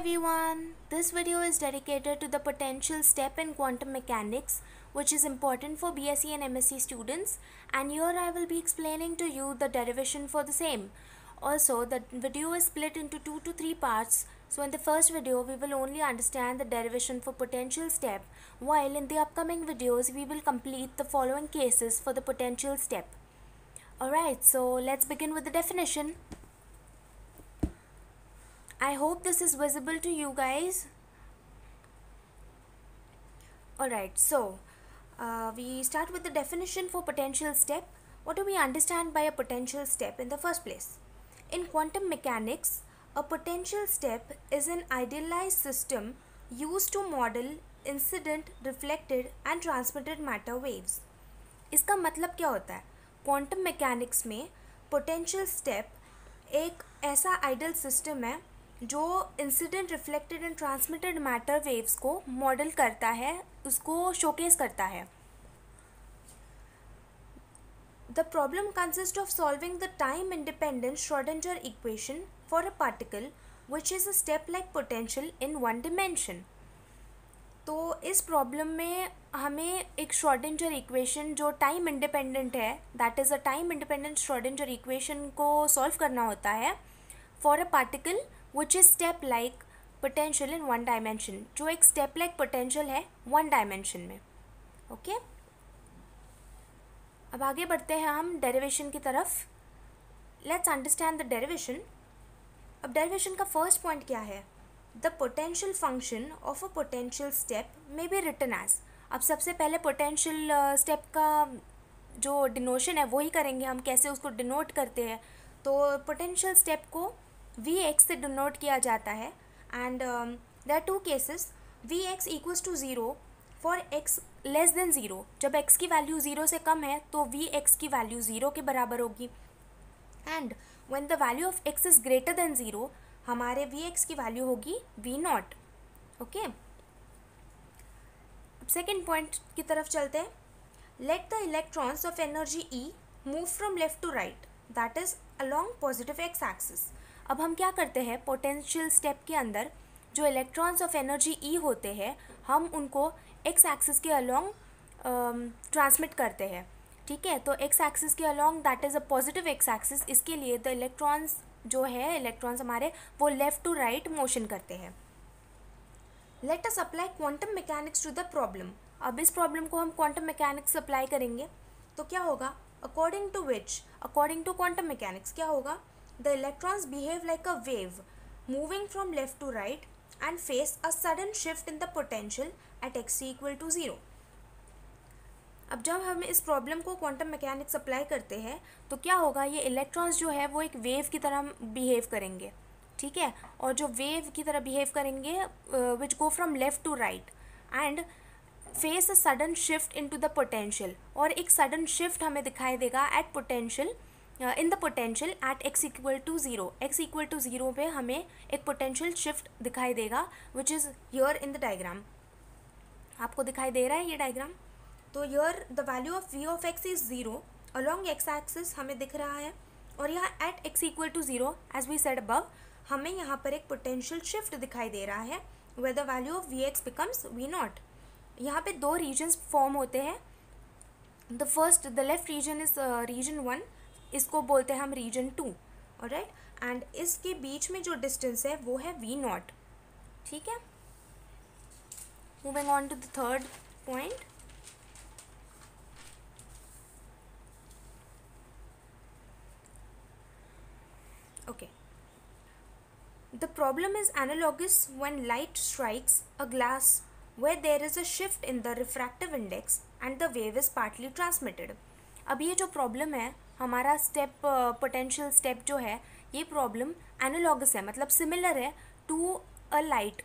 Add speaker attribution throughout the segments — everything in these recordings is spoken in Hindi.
Speaker 1: everyone, this video is dedicated to the potential step in quantum mechanics which is important for BSc and MSc students, and here I will be explaining to you the derivation for the same. Also, the video is split into 2 to 3 parts, so in the first video we will only understand the derivation for potential step, while in the upcoming videos we will complete the following cases for the potential step. Alright, so let's begin with the definition. I hope this is visible to you guys. Alright, so we start with the definition for potential step. What do we understand by a potential step in the first place? In quantum mechanics, a potential step is an idealized system used to model incident, reflected and transmitted matter waves. इसका मतलब क्या होता है? क्वांटम मैकेनिक्स में पोटेंशियल स्टेप एक ऐसा आइडियल सिस्टम है जो incident, reflected and transmitted matter waves को मॉडल करता है, उसको शोकेस करता है. The problem consist of solving the time independent Schrodinger equation for a particle which is a step like potential in one dimension. तो इस प्रॉब्लम में हमें एक श्रोडिंगर इक्वेशन जो टाइम इंडिपेंडेंट है, that is a time independent Schrodinger equation को सॉल्व करना होता है for a particle which is step like potential in one dimension, जो एक स्टेप लाइक पोटेंशियल है वन डायमेंशन में. ओके, अब आगे बढ़ते हैं हम डेरिवेशन की तरफ. Let's understand the derivation. अब डेरिवेशन का फर्स्ट पॉइंट क्या है? The potential function of a potential step may be written as. अब सबसे पहले पोटेंशियल स्टेप का जो डिनोशन है वही करेंगे हम, कैसे उसको डिनोट करते हैं. तो पोटेंशियल स्टेप को Vx से डिनोट किया जाता है, and there are two cases. Vx equals to 0 for x less than 0. जब x की वैल्यू 0 से कम है तो Vx की वैल्यू 0 के बराबर होगी, and when the value of x is greater than 0 हमारे Vx की वैल्यू होगी V0. ओके, सेकेंड पॉइंट की तरफ चलते हैं. Let the electrons of energy E move from left to right, that is along positive x axis. अब हम क्या करते हैं, पोटेंशियल स्टेप के अंदर जो इलेक्ट्रॉन्स ऑफ एनर्जी E होते हैं हम उनको एक्स एक्सिस के अलोंग ट्रांसमिट करते हैं. ठीक है, तो एक्स एक्सिस के along that is a positive x axis. इसके लिए द इलेक्ट्रॉन्स जो है, इलेक्ट्रॉन्स हमारे वो लेफ़्ट टू राइट मोशन करते हैं. Let us apply quantum mechanics to the problem. अब इस प्रॉब्लम को हम क्वांटम मैकेनिक्स अप्लाई करेंगे तो क्या होगा? अकॉर्डिंग टू क्वांटम मैकेनिक्स क्या होगा? The electrons behave like a wave moving from left to right and face a sudden shift in the potential at x equal to 0. अब जब हम इस प्रॉब्लम को क्वांटम मैकेनिक्स अप्लाई करते हैं तो क्या होगा? ये इलेक्ट्रॉन्स जो है वो एक वेव की तरह बिहेव करेंगे. ठीक है, और जो वेव की तरह बिहेव करेंगे which go from left to right and face a sudden shift into the potential. और एक सडन शिफ्ट हमें दिखाई देगा at potential, in the potential at x equal to 0. x equal to 0 पे हमें एक पोटेंशियल शिफ्ट दिखाई देगा which is here in the diagram. आपको दिखाई दे रहा है ये डायग्राम? तो here the value of v of x is 0 along x axis हमें दिख रहा है, और यहाँ at x equal to 0 as we said above हमें यहाँ पर एक पोटेंशियल शिफ्ट दिखाई दे रहा है where the value of Vx becomes V0. यहाँ पे दो रीजन्स फॉर्म होते हैं. The first, the left region is region 1, इसको बोलते हैं हम रीजन 2. ऑलराइट, एंड इसके बीच में जो डिस्टेंस है वो है V0. ठीक है, moving on to the third point. Okay, the problem is analogous when light strikes a glass where there is a shift in the refractive index and the wave is partly transmitted. अब ये जो प्रॉब्लम है हमारा स्टेप, पोटेंशियल स्टेप जो है, ये प्रॉब्लम एनालॉगस है, मतलब सिमिलर है टू अ लाइट.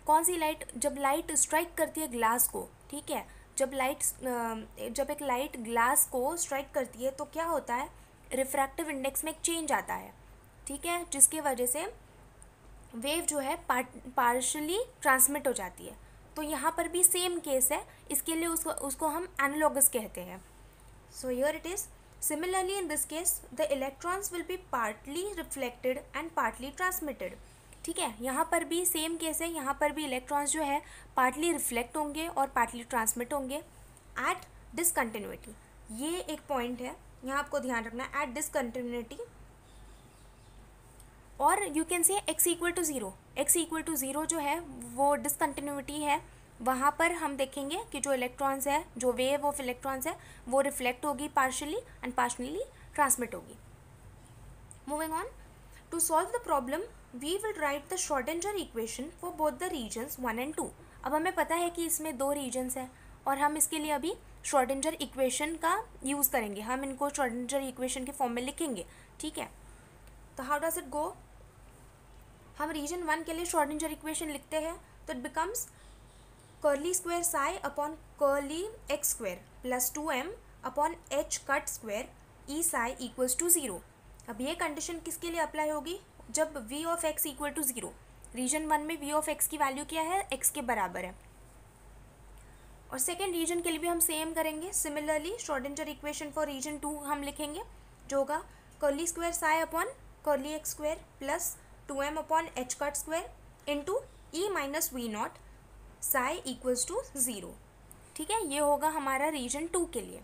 Speaker 1: कौन सी लाइट? जब लाइट स्ट्राइक करती है ग्लास को. ठीक है, जब एक लाइट ग्लास को स्ट्राइक करती है तो क्या होता है? रिफ्रैक्टिव इंडेक्स में एक चेंज आता है. ठीक है, जिसकी वजह से वेव जो है पार्शली ट्रांसमिट हो जाती है. तो यहाँ पर भी सेम केस है, इसके लिए उसको हम एनालॉगस कहते हैं. So here it is similarly in this case the electrons will be partly reflected and partly transmitted. ठीक है, यहाँ पर भी सेम केस है, यहाँ पर भी इलेक्ट्रॉन्स जो है पार्टली रिफ्लेक्ट होंगे और पार्टली ट्रांसमिट होंगे एट डिसकंटिन्यूटी। ये एक पॉइंट है, यहाँ आपको ध्यान रखना है, एट डिसकंटिन्यूटी। और you can say x equal to zero, x equal to zero जो है वो डिसकंटिन्यूटी है, वहाँ पर हम देखेंगे कि जो इलेक्ट्रॉन्स है, जो वेव ऑफ इलेक्ट्रॉन्स है वो रिफ्लेक्ट होगी पार्शली एंड पार्शली ट्रांसमिट होगी। Moving on, to solve the problem we will write the Schrodinger equation for both the regions 1 and 2। अब हमें पता है कि इसमें दो रीजन्स हैं और हम इसके लिए अभी श्रोडिंगर इक्वेशन का यूज़ करेंगे, हम इनको श्रोडिंगर इक्वेशन के फॉर्म में लिखेंगे। ठीक है, तो हाउ डज इट गो? हम रीजन 1 के लिए श्रोडिंगर इक्वेशन लिखते हैं, तो it becomes curly square psi upon curly x square plus 2m upon H cut square E psi equals to 0। अब ये कंडीशन किसके लिए अप्लाई होगी? जब v of x equal to 0। Region 1 में v ऑफ x की वैल्यू क्या है? x के बराबर है। और सेकेंड रीजन के लिए भी हम सेम करेंगे। Similarly Schrodinger equation for region 2 हम लिखेंगे, जो होगा curly square psi upon curly x square plus 2m upon H cut square into E minus V naught psi equals to 0। ठीक है, ये होगा हमारा रीजन 2 के लिए।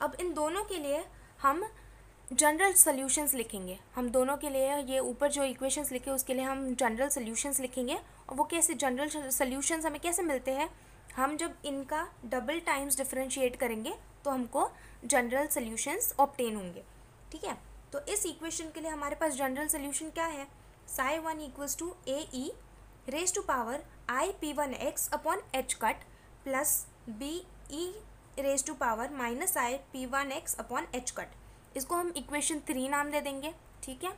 Speaker 1: अब इन दोनों के लिए हम जनरल सॉल्यूशंस लिखेंगे। हम दोनों के लिए ये ऊपर जो इक्वेशंस लिखे उसके लिए हम जनरल सॉल्यूशंस लिखेंगे। और वो कैसे जनरल सॉल्यूशंस हमें कैसे मिलते हैं? हम जब इनका डबल टाइम्स डिफरेंशिएट करेंगे तो हमको जनरल सॉल्यूशंस ऑब्टेन होंगे। ठीक है, तो इस इक्वेशन के लिए हमारे पास जनरल सॉल्यूशन क्या है? Psi 1 equals to A E raise to power I p1x upon H cut plus B E raise to power minus I p1x upon H cut. इसको हम इक्वेशन 3 नाम दे देंगे। ठीक है,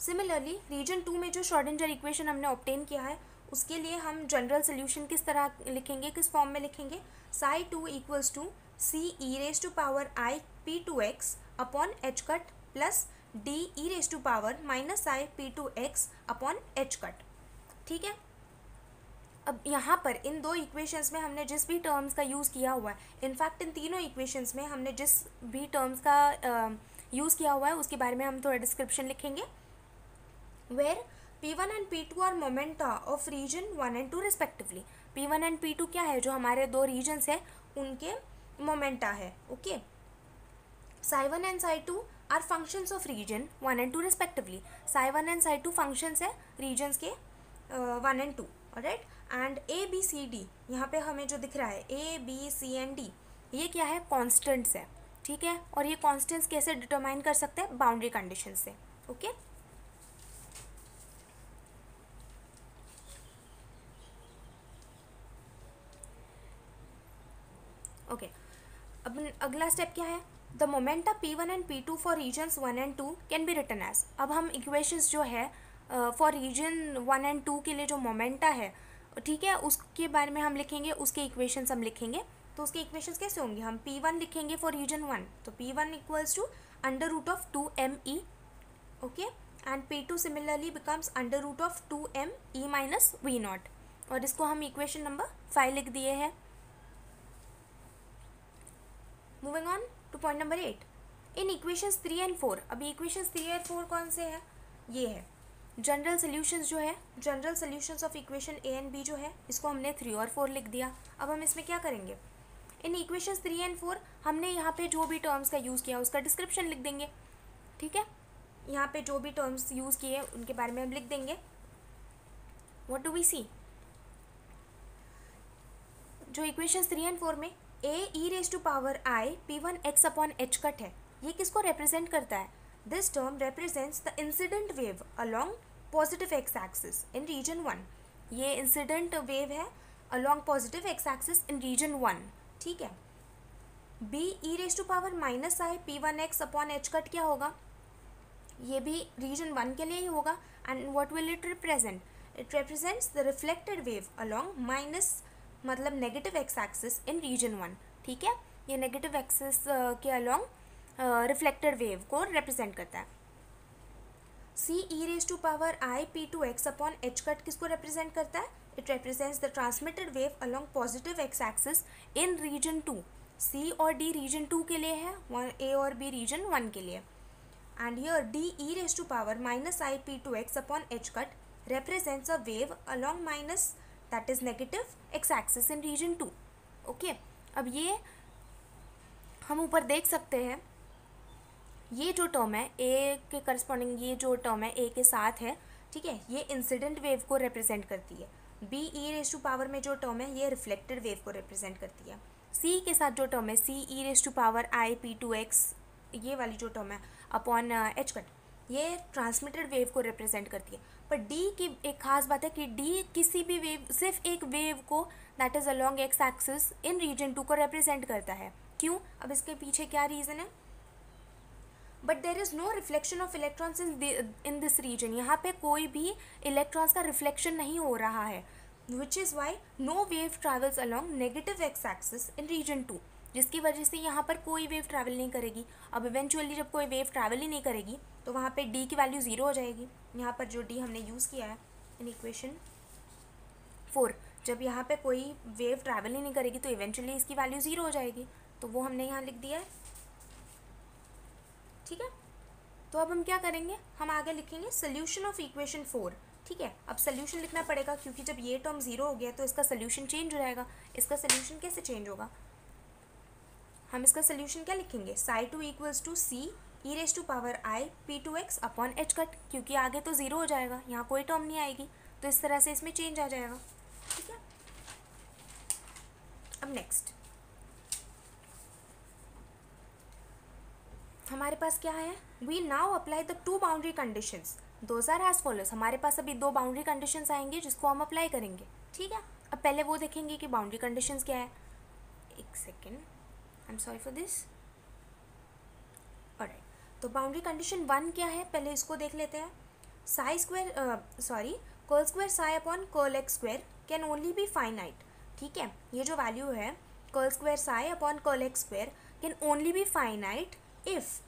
Speaker 1: सिमिलरली रीजन 2 में जो श्रोडिंगर इक्वेशन हमने ऑब्टेन किया है उसके लिए हम जनरल सोल्यूशन किस तरह लिखेंगे, किस फॉर्म में लिखेंगे? Psi 2 equals to C E raise to power I p2x upon H cut plus D E raise to power minus I p2x upon H cut. ठीक है, अब यहाँ पर इन दो इक्वेशंस में हमने जिस भी टर्म्स का यूज़ किया हुआ है, इनफैक्ट इन तीनों इक्वेशंस में हमने जिस भी टर्म्स का यूज़ किया हुआ है उसके बारे में हम थोड़ा डिस्क्रिप्शन लिखेंगे। Where P1 and P2 are momenta of region 1 and 2 respectively. P1 and P2 क्या है? जो हमारे दो रीजन्स हैं उनके मोमेंटा है। Okay, psi 1 and psi 2 are functions of region 1 and 2 respectively. Psi 1 and psi 2 functions है रीजन्स के 1 and 2। Alright, and A B C D यहाँ पे हमें जो दिख रहा है A B C and D, ये क्या है? कॉन्स्टेंट्स है। ठीक है, और ये कॉन्स्टेंट्स कैसे डिटरमाइन कर सकते हैं? बाउंड्री कंडीशन से। ओके, ओके, अब अगला स्टेप क्या है? The momenta P1 and P2 for regions 1 and 2 can be written as. अब हम इक्वेशंस जो है फॉर रीजन 1 and 2 के लिए जो मोमेंटा है, ठीक है, उसके बारे में हम लिखेंगे, उसके इक्वेशंस हम लिखेंगे। तो उसके इक्वेशंस कैसे होंगे? हम P1 लिखेंगे फॉर रीजन 1, तो P1 equals to under root of 2me। Okay, and P2 similarly becomes under root of 2me minus V naught, और इसको हम इक्वेशन नंबर 5 लिख दिए हैं। Moving on to point number 8, in equations 3 and 4। अभी इक्वेशंस 3 और 4 कौन से हैं? ये है जनरल सोल्यूशंस जो है, general solutions of equation A and B जो है, इसको हमने 3 और 4 लिख दिया। अब हम इसमें क्या करेंगे? इन इक्वेशंस 3 and 4 हमने यहाँ पे जो भी टर्म्स का यूज़ किया उसका डिस्क्रिप्शन लिख देंगे। ठीक है, यहाँ पे जो भी टर्म्स यूज़ किए उनके बारे में हम लिख देंगे। What do we see? जो इक्वेशंस 3 and 4 में A E raise to power I p1x upon H cut है, ये किसको रिप्रेजेंट करता है? This term represents the incident wave along positive x axis in region 1। ये इंसिडेंट वेव है along positive x axis in region 1। ठीक है, b e raised to power minus I p1x upon H cut क्या होगा? ये भी region 1 के लिए ही होगा। and what will it represent? It represents the reflected wave along minus मतलब negative x axis in region 1। ठीक है, ये नेगेटिव एक्सिस के along रिफ्लेक्टेड वेव को रिप्रेजेंट करता है। C E raise to power I p2x upon H cut किसको रिप्रेजेंट करता है? It represents the transmitted wave along positive x axis in region 2। C और डी रीजन 2 के लिए है, ए और बी रीजन 1 के लिए। and here d e raised to power minus I p2x upon h cut represents a wave along minus that is negative x axis in region 2. Okay, अब ये हम ऊपर देख सकते हैं, ये जो टर्म है ए के करस्पॉन्डिंग, ये जो टर्म है ए के साथ है, ठीक है, ये इंसिडेंट वेव को रिप्रेजेंट करती है. B E raise to power में जो टर्म है ये रिफ्लेक्टेड वेव को रिप्रेजेंट करती है. सी के साथ जो टर्म है C E raise to power I P two x, ये वाली जो टर्म है अपॉन एच कट, ये ट्रांसमिटेड वेव को रिप्रेजेंट करती है. पर डी की एक खास बात है कि डी किसी भी वेव, सिर्फ एक वेव को that is along X axis in region 2 को रिप्रेजेंट करता है. क्यों? अब इसके पीछे क्या रीज़न है? But there is no reflection of electrons in this region. यहाँ पे कोई भी इलेक्ट्रॉन्स का रिफ्लेक्शन नहीं हो रहा है, which is why no wave travels along negative X axis in region 2, जिसकी वजह से यहाँ पर कोई वेव ट्रैवल नहीं करेगी. अब इवेंचुअली जब कोई वेव ट्रैवल ही नहीं करेगी तो वहाँ पे डी की वैल्यू 0 हो जाएगी. यहाँ पर जो डी हमने यूज़ किया है इन इक्वेशन 4, जब यहाँ पे कोई वेव ट्रैवल ही नहीं करेगी तो इवेंचुअली इसकी वैल्यू 0 हो जाएगी, तो वो हमने यहाँ लिख दिया है. ठीक है, तो अब हम क्या करेंगे, हम आगे लिखेंगे सोल्यूशन ऑफ इक्वेशन 4. ठीक है, अब सोल्यूशन लिखना पड़ेगा क्योंकि जब ये टर्म 0 हो गया तो इसका सोल्यूशन चेंज हो जाएगा. इसका सोल्यूशन कैसे चेंज होगा? हम इसका सोल्यूशन क्या लिखेंगे, psi 2 equals to C E raise to power I P two X upon H cut, क्योंकि आगे तो 0 हो जाएगा, यहाँ कोई टर्म नहीं आएगी, तो इस तरह से इसमें चेंज आ जाएगा. ठीक है, अब नेक्स्ट हमारे पास क्या है, we now apply the 2 boundary conditions. Those are as follows. हमारे पास अभी 2 बाउंड्री कंडीशंस आएंगे जिसको हम अप्लाई करेंगे. ठीक है, अब पहले वो देखेंगे कि बाउंड्री कंडीशंस क्या है. एक second, I am sorry for this. Alright, तो बाउंड्री कंडीशन 1 क्या है, पहले इसको देख लेते हैं. Psi square curl square psi upon curl x square can only be finite. ठीक है, ये जो वैल्यू है curl square psi upon curl x square can only be finite if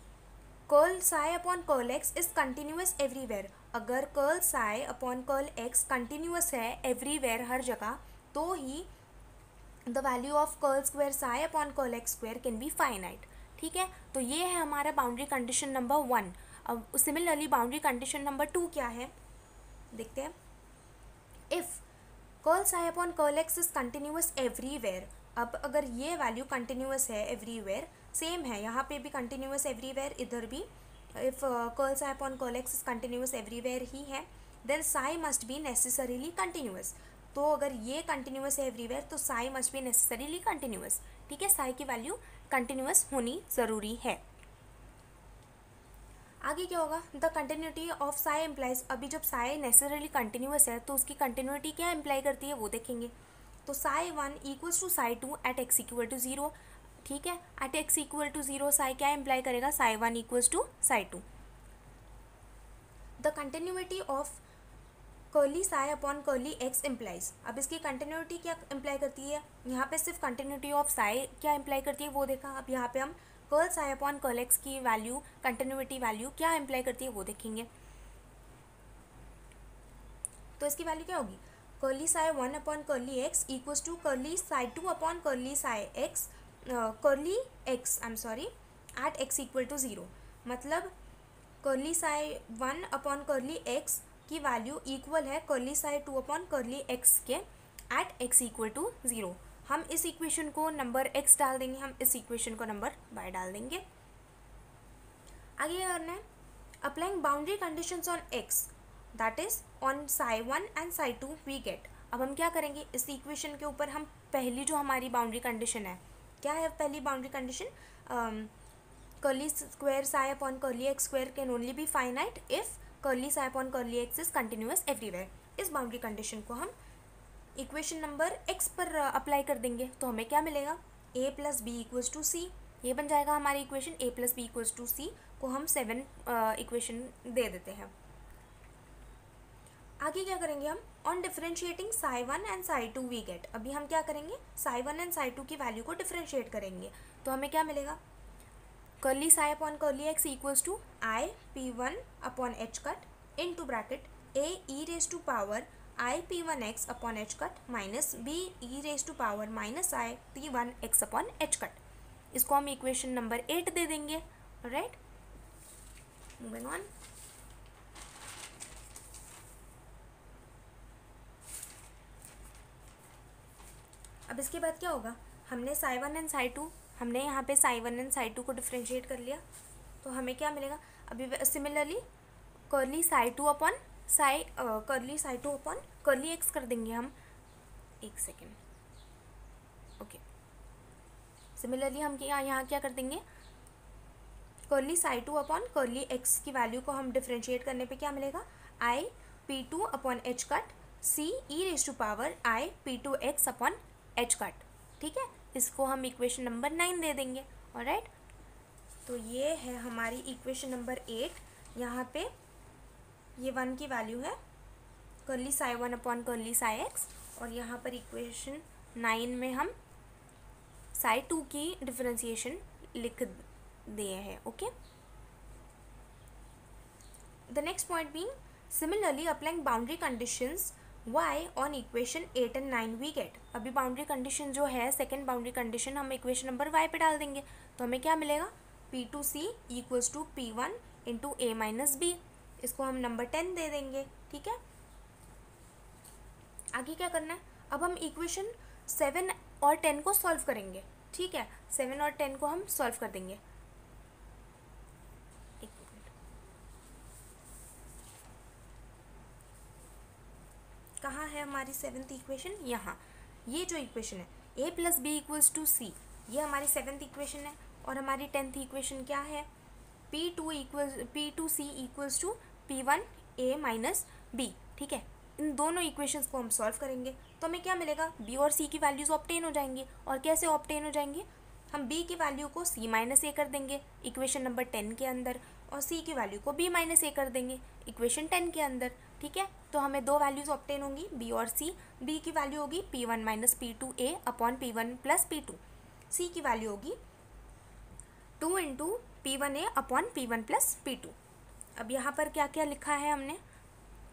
Speaker 1: curl psi upon curl x is continuous everywhere. अगर curl psi upon curl x continuous है एवरीवेयर, हर जगह, तो ही the value of curl square psi upon curl x square can be finite. ठीक है, तो ये है हमारा बाउंड्री कंडीशन नंबर 1. अब सिमिलरली बाउंड्री कंडीशन नंबर 2 क्या है, देखते हैं. If curl psi upon curl x is continuous everywhere. अब अगर ये वैल्यू कंटिन्यूस है एवरीवेयर, सेम है यहाँ पे भी कंटिन्यूस एवरीवेयर, इधर भी if curl psi upon curl x is continuous everywhere ही है, then psi must be necessarily continuous. तो अगर ये कंटिन्यूस है एवरीवेयर तो psi must be necessarily continuous. ठीक है, साई की वैल्यू कंटिन्यूस होनी ज़रूरी है. आगे क्या होगा, the continuity of Sai implies. अभी जब साई नेसेसरीली कंटिन्यूस है तो उसकी कंटिन्यूटी क्या इम्प्लाई करती है वो देखेंगे. तो psi 1 equals to psi 2 at X equal to 0. ठीक है, at X equal to 0 psi क्या इम्प्लाई करेगा, psi 1 equals to psi 2. The continuity of curly psi upon curly X implies. अब इसकी कंटिन्यूटी क्या इम्प्लाई करती है, यहाँ पे सिर्फ कंटिन्यूटी ऑफ साई क्या इम्प्लाई करती है वो देखा. अब यहाँ पे हम curl psi upon curl X की वैल्यू, कंटिन्यूटी वैल्यू क्या इम्प्लाई करती है वो देखेंगे. तो इसकी वैल्यू क्या होगी, curly psi 1 upon curly X equals to curly psi 2 upon curly psi X, curly X I am sorry at X equal to 0. मतलब curly psi 1 upon curly X की वैल्यू इक्वल है curly psi 2 upon curly X के एट एक्स इक्वल टू 0. हम इस इक्वेशन को नंबर x डाल देंगे, हम इस इक्वेशन को नंबर y डाल देंगे. आगे क्या करना है, applying boundary conditions on x that is on psi 1 and psi 2 we get. अब हम क्या करेंगे, इस इक्वेशन के ऊपर हम पहली जो हमारी बाउंड्री कंडीशन है, क्या है पहली boundary condition, curly square psi upon curly x square can only be finite if curly psi upon curly x is continuous everywhere. इस बाउंड्री कंडीशन को हम इक्वेशन नंबर x पर अप्लाई कर देंगे. तो हमें क्या मिलेगा, a plus B equals to C. ये बन जाएगा हमारी इक्वेशन. a plus B equals to C को हम 7 इक्वेशन दे देते हैं. आगे क्या करेंगे हम, on differentiating psi 1 and psi 2 we get. अभी हम क्या करेंगे, साई 1 एंड साई 2 की वैल्यू को डिफरेंशिएट करेंगे. तो हमें क्या मिलेगा, curly psi upon curly X equals to I P 1 upon H cut into bracket A E raise to power I P 1 X upon H cut minus B E raise to power minus I P 1 X upon H cut. इसको हम इक्वेशन नंबर 8 दे देंगे. Right, moving on. अब इसके बाद क्या होगा, हमने साई 1 एंड साई 2, हमने यहाँ पे साई 1 एंड साई 2 को डिफ्रेंशिएट कर लिया, तो हमें क्या मिलेगा। अभी similarly curly psi 2 upon curly x कर देंगे हम। एक सेकेंड, ओके। सिमिलरली हम यहाँ क्या कर देंगे, curly psi 2 upon curly X की वैल्यू को हम डिफ्रेंशिएट करने पे क्या मिलेगा, आई P2 अपॉन एच कट सी e⁻⁴ आई P2 x upon H cut. ठीक है, इसको हम इक्वेशन नंबर 9 दे देंगे। ऑलराइट, तो ये है हमारी इक्वेशन नंबर 8। यहाँ पे ये 1 की वैल्यू है curly psi 1 upon curly psi x, और यहाँ पर इक्वेशन 9 में हम साई 2 की डिफरेंशिएशन लिख दिए हैं। Okay, the next point being similarly applying boundary conditions y on equation 8 and 9 we get. अभी बाउंड्री कंडीशन जो है, सेकेंड बाउंड्री कंडीशन हम इक्वेशन नंबर y पे डाल देंगे, तो हमें क्या मिलेगा, P2C equals to P1 into a minus b। इसको हम नंबर 10 दे देंगे। ठीक है, आगे क्या करना है, अब हम इक्वेशन 7 और 10 को सॉल्व करेंगे। ठीक है, 7 और 10 को हम सॉल्व कर देंगे। एक मिनट, कहाँ है हमारी 7th इक्वेशन, यहाँ। ये जो इक्वेशन है a plus B equals to C, ये हमारी 7th इक्वेशन है। और हमारी 10th इक्वेशन क्या है, P2C equals to P1 a minus b। ठीक है, इन दोनों इक्वेशंस को हम सॉल्व करेंगे, तो हमें क्या मिलेगा, b और c की वैल्यूज ऑब्टेन हो जाएंगी। और कैसे ऑब्टेन हो जाएंगे, हम b की वैल्यू को c माइनस a कर देंगे इक्वेशन नंबर 10 के अंदर, और c की वैल्यू को b माइनस a कर देंगे इक्वेशन 10 के अंदर। ठीक है, तो हमें दो वैल्यूज ऑब्टेन होंगी, b और c। b की वैल्यू होगी P1 minus P2a upon P1 plus P2। c की वैल्यू होगी 2 into P1a upon P1 plus P2। अब यहाँ पर क्या क्या लिखा है हमने,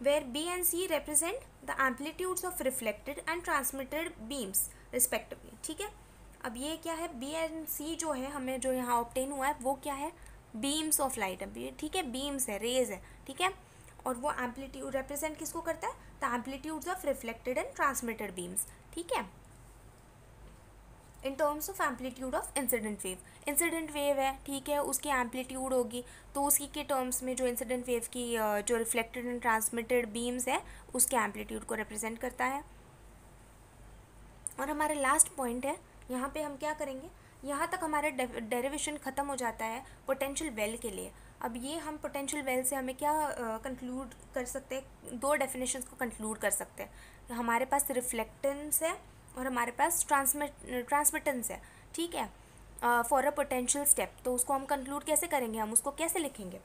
Speaker 1: where B and C represent the amplitudes of reflected and transmitted beams respectively। ठीक है, अब ये क्या है, B and C जो है हमें जो यहाँ ऑब्टेन हुआ है वो क्या है, बीम्स ऑफ लाइट है। ठीक है, बीम्स है, रेज है। ठीक है, और वो एम्पलीट्यूड रिप्रेजेंट किसको करता है, the amplitudes of reflected and transmitted beams. ठीक है, in terms of amplitude of incident wave. Incident wave है, ठीक है, उसकी एम्पलीट्यूड होगी, तो उसी के टर्म्स में जो इंसिडेंट वेव की जो रिफ्लेक्टेड एंड ट्रांसमिटेड बीम्स है उसके एम्पलीट्यूड को रिप्रेजेंट करता है। और हमारा लास्ट पॉइंट है, यहाँ पे हम क्या करेंगे, यहाँ तक हमारा डेरिवेशन ख़त्म हो जाता है पोटेंशियल वेल के लिए। अब ये हम पोटेंशियल वेल से हमें क्या कंक्लूड कर सकते हैं, दो डेफिनेशंस को कंक्लूड कर सकते हैं। हमारे पास रिफ्लेक्टेंस है और हमारे पास ट्रांसमिटेंस है। ठीक है, फॉर अ पोटेंशियल स्टेप, तो उसको हम कंक्लूड कैसे करेंगे, हम उसको कैसे लिखेंगे,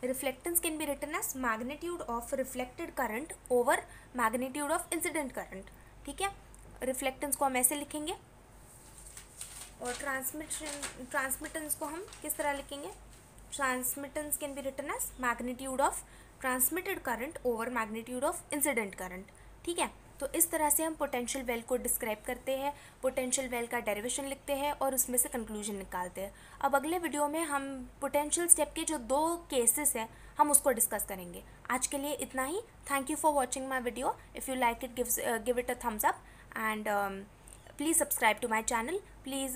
Speaker 1: reflectance can be written as magnitude of reflected current over magnitude of incident current. ठीक है, रिफ्लेक्टेंस को हम ऐसे लिखेंगे, और ट्रांसमिटेंस को हम किस तरह लिखेंगे, transmittance can be written as magnitude of transmitted current over magnitude of incident current. ठीक है, तो इस तरह से हम पोटेंशियल वेल को डिस्क्राइब करते हैं, पोटेंशियल वेल का डेरिवेशन लिखते हैं और उसमें से कंक्लूजन निकालते हैं। अब अगले वीडियो में हम पोटेंशियल स्टेप के जो दो केसेस हैं हम उसको डिस्कस करेंगे। आज के लिए इतना ही। Thank you for watching my video. If you like it, give it a thumbs up, and please subscribe to my channel, please